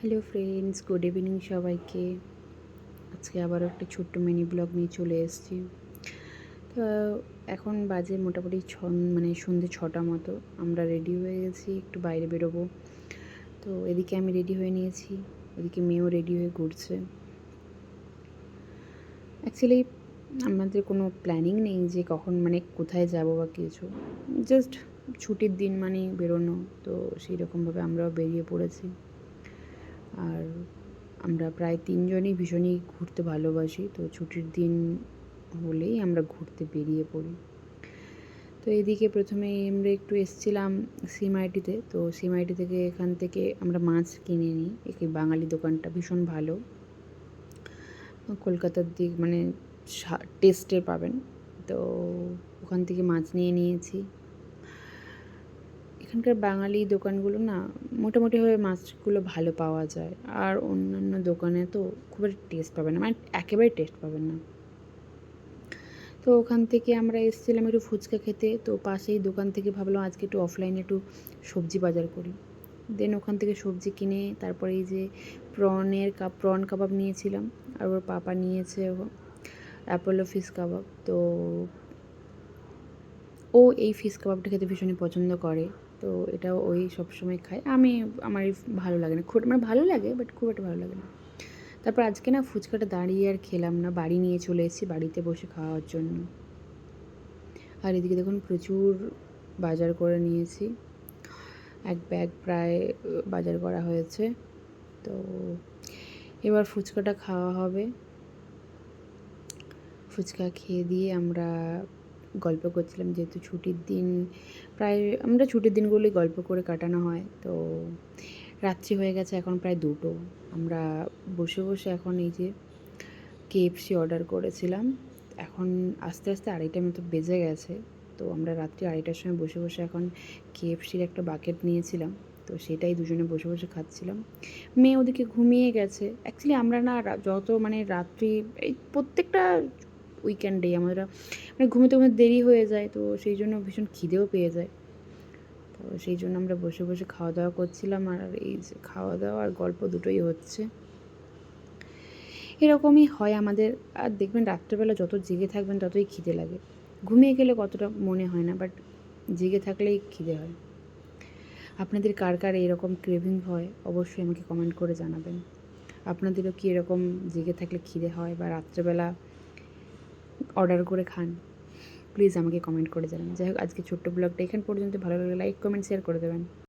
Hello friends, good evening সবাইকে। আজকে আবারও একটা ছোট্ট মিনি ব্লগ নিয়ে চলে এসেছি। তো এখন বাজে মোটামুটি সন্ধ্যে 6টা মতো। আমরা রেডি হয়ে গেছি, একটু বাইরে বেরোবো। তো এদিকে আমি রেডি হয়ে নিয়েছি, ওদিকে মেয়েও রেডি হয়ে ঘুরছে। অ্যাকচুয়ালি আমাদের কোনো প্ল্যানিং নেই যে কখন কোথায় যাব বা কিছু। জাস্ট ছুটির দিন মানেই বেরোনো, তো সেই রকমভাবে আমরাও বেরিয়ে পড়েছি। আর আমরা প্রায় 3 জনই ভীষণই ঘুরতে ভালোবাসি। তো ছুটির দিন হলেই আমরা ঘুরতে বেরিয়ে পড়ি। তো এদিকে প্রথমেই আমরা একটু এসছিলাম সিএমআইটিতে। তো সিএমআইটি থেকে এখান থেকে আমরা মাছ কিনে নিই। এই বাঙালি দোকানটা ভীষণ ভালো। কলকাতার দিক টেস্টে পাবেন। তো ওখান থেকে মাছ নিয়ে নিয়েছি। এখানকার বাঙালি দোকানগুলো না মোটামুটিভাবে মাছগুলো ভালো পাওয়া যায়। আর অন্যান্য দোকানে তো খুব একটা টেস্ট পাবেন না, একেবারেই টেস্ট পাবেন না। তো ওখান থেকে আমরা এসেছিলাম একটু ফুচকা খেতে। তো পাশেই দোকান থেকে ভাবলাম আজকে একটু অফলাইনে একটু সবজি বাজার করি। দেন ওখান থেকে সবজি কিনে তারপরে এই যে প্রন কাবাব নিয়েছিলাম। আর ওর পাপা নিয়েছে অ্যাপোলো ফিশ কাবাব। তো ও এই ফিশ কাবাবটা খেতে ভীষণই পছন্দ করে। তো এটাও ওই সবসময় খায়। আমার ভালো লাগে না, খুব ভালো লাগে বাট খুব একটা ভালো লাগে না। তারপর আজকে না ফুচকাটা দাঁড়িয়ে আর খেলাম না, বাড়ি নিয়ে চলে এসেছি বাড়িতে বসে খাওয়ার জন্য। আর এদিকে দেখুন প্রচুর বাজার করে নিয়েছি, এক ব্যাগ প্রায় বাজার করা হয়েছে। তো এবার ফুচকাটা খাওয়া হবে। ফুচকা খেয়ে দিয়ে আমরা গল্প করছিলাম, যেহেতু ছুটির দিন, প্রায় আমরা ছুটির দিনগুলোই গল্প করে কাটানো হয়। তো রাত্রি হয়ে গেছে এখন প্রায় 2টো। আমরা বসে বসে এখন এই যে কেএফসি অর্ডার করেছিলাম। এখন আস্তে আস্তে 2:30 মতো বেজে গেছে। তো আমরা রাত্রি 2:30টার সময় বসে বসে এখন কেএফসির একটা বাকেট নিয়েছিলাম। তো সেটাই দুজনে বসে বসে খাচ্ছিলাম। মেয়ে ওদিকে ঘুমিয়ে গেছে। অ্যাকচুয়ালি আমরা না যত রাত্রি এই প্রত্যেকটা উইকেন্ডেই আমরা ঘুমোতে ঘুমোতে দেরি হয়ে যায়। তো সেই জন্য ভীষণ খিদেও পেয়ে যায়। তো সেই জন্য আমরা বসে বসে খাওয়া দাওয়া করছিলাম। আর এই যে খাওয়া দাওয়া আর গল্প দুটোই হচ্ছে। এরকমই হয় আমাদের। আর দেখবেন রাত্রেবেলা যত জেগে থাকবেন ততই খিদে লাগে। ঘুমিয়ে গেলে কতটা মনে হয় না, বাট জেগে থাকলেই খিদে হয়। আপনাদের কার কার এরকম ক্রেভিং হয় অবশ্যই আমাকে কমেন্ট করে জানাবেন। আপনাদেরও কি এরকম জেগে থাকলে খিদে হয় বা রাত্রেবেলা অর্ডার করে খান? প্লিজ আমাকে কমেন্ট করে জানাবেন। যাই হোক, আজকে ছোট্ট ব্লগটা এখান পর্যন্ত। ভালো লাগলে লাইক, কমেন্ট, শেয়ার করে দেবেন।